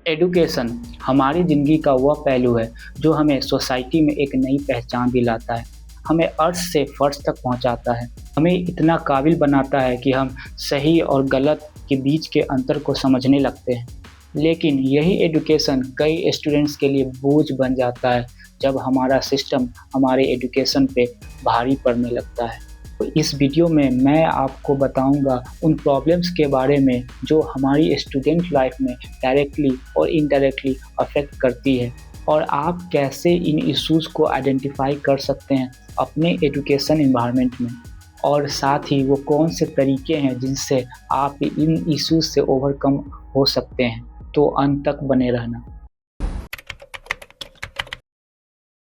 Education हमारी ज़िंदगी का वह पहलू है जो हमें सोसाइटी में एक नई पहचान दिलाता है, हमें अर्थ से फर्श तक पहुंचाता है, हमें इतना काबिल बनाता है कि हम सही और गलत के बीच के अंतर को समझने लगते हैं। लेकिन यही एडुकेशन कई स्टूडेंट्स के लिए बोझ बन जाता है जब हमारा सिस्टम हमारे एडुकेशन पे भारी पड़ने लगता है। तो इस वीडियो में मैं आपको बताऊंगा उन प्रॉब्लम्स के बारे में जो हमारी स्टूडेंट लाइफ में डायरेक्टली और इनडायरेक्टली अफेक्ट करती है और आप कैसे इन इश्यूज़ को आइडेंटिफाई कर सकते हैं अपने एजुकेशन एनवायरनमेंट में, और साथ ही वो कौन से तरीके हैं जिनसे आप इन इश्यूज़ से ओवरकम हो सकते हैं। तो अंत तक बने रहना।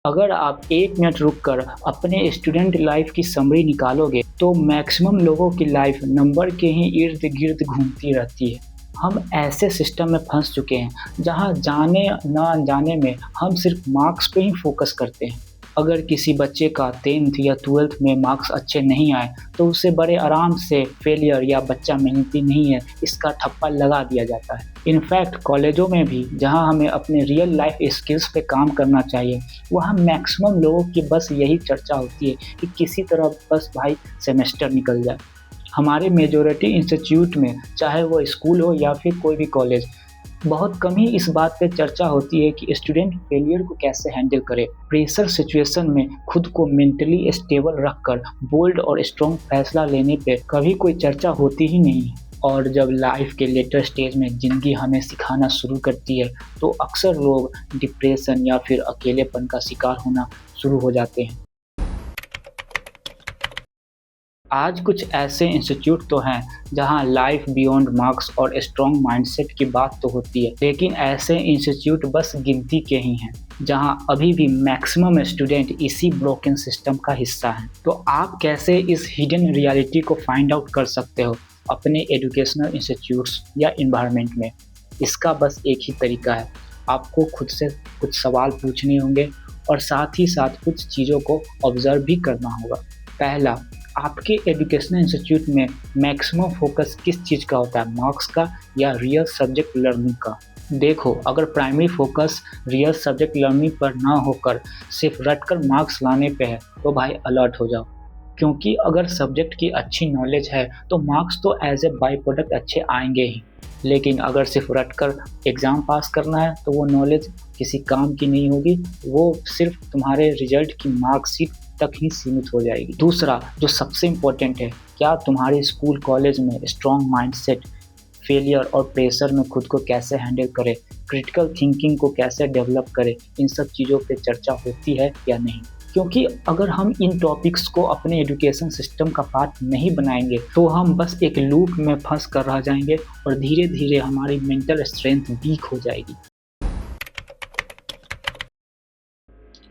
अगर आप 1 मिनट रुककर अपने स्टूडेंट लाइफ की समरी निकालोगे तो मैक्सिमम लोगों की लाइफ नंबर के ही इर्द गिर्द घूमती रहती है। हम ऐसे सिस्टम में फंस चुके हैं जहां जाने ना अनजाने में हम सिर्फ मार्क्स पे ही फोकस करते हैं। अगर किसी बच्चे का 10th या 12th में मार्क्स अच्छे नहीं आए तो उसे बड़े आराम से फेलियर या बच्चा मेहनती नहीं है इसका ठप्पा लगा दिया जाता है। इनफैक्ट कॉलेजों में भी जहां हमें अपने रियल लाइफ स्किल्स पे काम करना चाहिए, वहां मैक्सिमम लोगों की बस यही चर्चा होती है कि किसी तरह बस भाई सेमेस्टर निकल जाए। हमारे मेजॉरिटी इंस्टीट्यूट में, चाहे वो स्कूल हो या फिर कोई भी कॉलेज, बहुत कम ही इस बात पे चर्चा होती है कि स्टूडेंट फेलियर को कैसे हैंडल करे। प्रेशर सिचुएशन में खुद को मेंटली स्टेबल रखकर बोल्ड और स्ट्रॉन्ग फैसला लेने पे कभी कोई चर्चा होती ही नहीं है। और जब लाइफ के लेटर स्टेज में ज़िंदगी हमें सिखाना शुरू करती है तो अक्सर लोग डिप्रेशन या फिर अकेलेपन का शिकार होना शुरू हो जाते हैं। आज कुछ ऐसे इंस्टीट्यूट तो हैं जहां लाइफ बियॉन्ड मार्क्स और स्ट्रॉन्ग माइंडसेट की बात तो होती है, लेकिन ऐसे इंस्टीट्यूट बस गिनती के ही हैं जहां अभी भी मैक्सिमम स्टूडेंट इसी ब्रोकन सिस्टम का हिस्सा हैं। तो आप कैसे इस हिडन रियलिटी को फाइंड आउट कर सकते हो अपने एजुकेशनल इंस्टीट्यूट्स या इन्वायरमेंट में? इसका बस एक ही तरीका है, आपको खुद से कुछ सवाल पूछने होंगे और साथ ही साथ कुछ चीज़ों को ऑब्जर्व भी करना होगा। पहला, आपके एजुकेशनल इंस्टीट्यूट में मैक्सिमम फोकस किस चीज़ का होता है, मार्क्स का या रियल सब्जेक्ट लर्निंग का? देखो, अगर primary focus real subject learning पर ना होकर सिर्फ रटकर मार्क्स लाने पे है तो भाई अलर्ट हो जाओ, क्योंकि अगर सब्जेक्ट की अच्छी नॉलेज है तो मार्क्स तो एज ए बाई प्रोडक्ट अच्छे आएंगे ही। लेकिन अगर सिर्फ रटकर एग्ज़ाम पास करना है तो वो नॉलेज किसी काम की नहीं होगी, वो सिर्फ तुम्हारे रिजल्ट की मार्कशीट तक ही सीमित हो जाएगी। दूसरा, जो सबसे इम्पोर्टेंट है, क्या तुम्हारे स्कूल कॉलेज में स्ट्रॉन्ग माइंडसेट, फेलियर और प्रेशर में खुद को कैसे हैंडल करे, क्रिटिकल थिंकिंग को कैसे डेवलप करे, इन सब चीज़ों पे चर्चा होती है या नहीं? क्योंकि अगर हम इन टॉपिक्स को अपने एजुकेशन सिस्टम का पार्ट नहीं बनाएंगे तो हम बस एक लूप में फंस कर रह जाएंगे और धीरे धीरे हमारी मेंटल स्ट्रेंथ वीक हो जाएगी।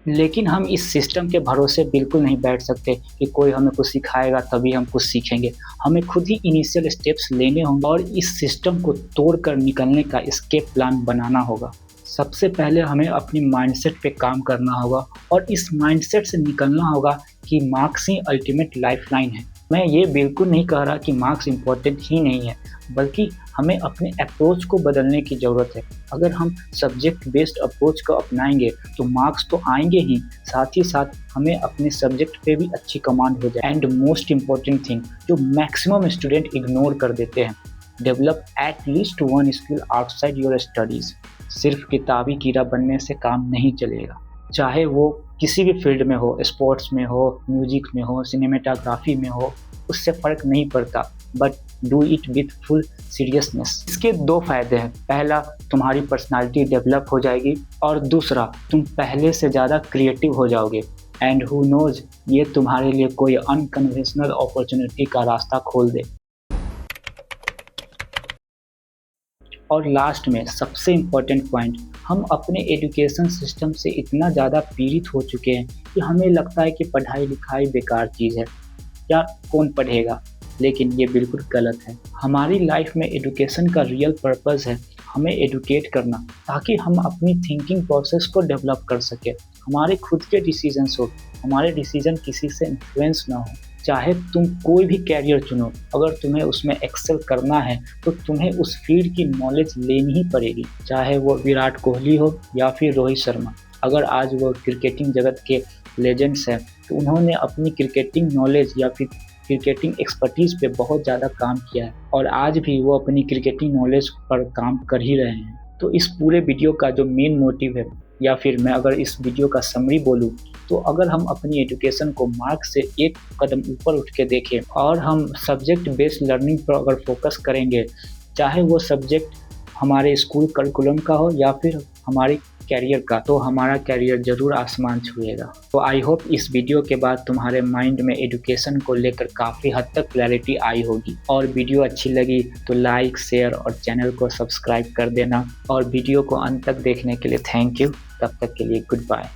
लेकिन हम इस सिस्टम के भरोसे बिल्कुल नहीं बैठ सकते कि कोई हमें कुछ सिखाएगा तभी हम कुछ सीखेंगे। हमें खुद ही इनिशियल स्टेप्स लेने होंगे और इस सिस्टम को तोड़कर निकलने का एस्केप प्लान बनाना होगा। सबसे पहले हमें अपनी माइंडसेट पे काम करना होगा और इस माइंडसेट से निकलना होगा कि मार्क्स ही अल्टीमेट लाइफलाइन है। मैं ये बिल्कुल नहीं कह रहा कि मार्क्स इम्पोर्टेंट ही नहीं है, बल्कि हमें अपने अप्रोच को बदलने की ज़रूरत है। अगर हम सब्जेक्ट बेस्ड अप्रोच को अपनाएंगे तो मार्क्स तो आएंगे ही, साथ ही साथ हमें अपने सब्जेक्ट पे भी अच्छी कमांड हो जाए। एंड मोस्ट इम्पॉर्टेंट थिंग जो मैक्सिमम स्टूडेंट इग्नोर कर देते हैं, develop at least one skill outside your studies. सिर्फ किताबी कीड़ा बनने से काम नहीं चलेगा, चाहे वो किसी भी फील्ड में हो, स्पोर्ट्स में हो, म्यूजिक में हो, सिनेमेटोग्राफी में हो, उससे फ़र्क नहीं पड़ता, but do it with full seriousness. इसके 2 फायदे हैं, पहला तुम्हारी पर्सनालिटी डेवलप हो जाएगी और दूसरा तुम पहले से ज़्यादा क्रिएटिव हो जाओगे। एंड हु नोज, ये तुम्हारे लिए कोई अनकन्वेंशनल अपॉर्चुनिटी का रास्ता खोल दे। और लास्ट में सबसे इम्पोर्टेंट पॉइंट, हम अपने एजुकेशन सिस्टम से इतना ज़्यादा पीड़ित हो चुके हैं कि हमें लगता है कि पढ़ाई लिखाई बेकार चीज़ है या कौन पढ़ेगा, लेकिन ये बिल्कुल गलत है। हमारी लाइफ में एजुकेशन का रियल पर्पस है हमें एडुकेट करना, ताकि हम अपनी थिंकिंग प्रोसेस को डेवलप कर सके, हमारे खुद के डिसीजंस हो, हमारे डिसीजन किसी से इन्फ्लुएंस ना हो। चाहे तुम कोई भी कैरियर चुनो, अगर तुम्हें उसमें एक्सेल करना है तो तुम्हें उस फील्ड की नॉलेज लेनी ही पड़ेगी, चाहे वो विराट कोहली हो या फिर रोहित शर्मा। अगर आज वो क्रिकेटिंग जगत के लेजेंड्स हैं तो उन्होंने अपनी क्रिकेटिंग नॉलेज या फिर क्रिकेटिंग एक्सपर्टीज़ पे बहुत ज़्यादा काम किया है और आज भी वो अपनी क्रिकेटिंग नॉलेज पर काम कर ही रहे हैं। तो इस पूरे वीडियो का जो मेन मोटिव है, या फिर मैं अगर इस वीडियो का समरी बोलूँ, तो अगर हम अपनी एजुकेशन को मार्क से एक कदम ऊपर उठ के देखें और हम सब्जेक्ट बेस्ड लर्निंग पर अगर फोकस करेंगे, चाहे वो सब्जेक्ट हमारे स्कूल करिकुलम का हो या फिर हमारे कैरियर का, तो हमारा कैरियर ज़रूर आसमान छुएगा। तो आई होप इस वीडियो के बाद तुम्हारे माइंड में एजुकेशन को लेकर काफ़ी हद तक क्लैरिटी आई होगी। और वीडियो अच्छी लगी तो लाइक, शेयर और चैनल को सब्सक्राइब कर देना। और वीडियो को अंत तक देखने के लिए थैंक यू। तब तक के लिए गुड बाय।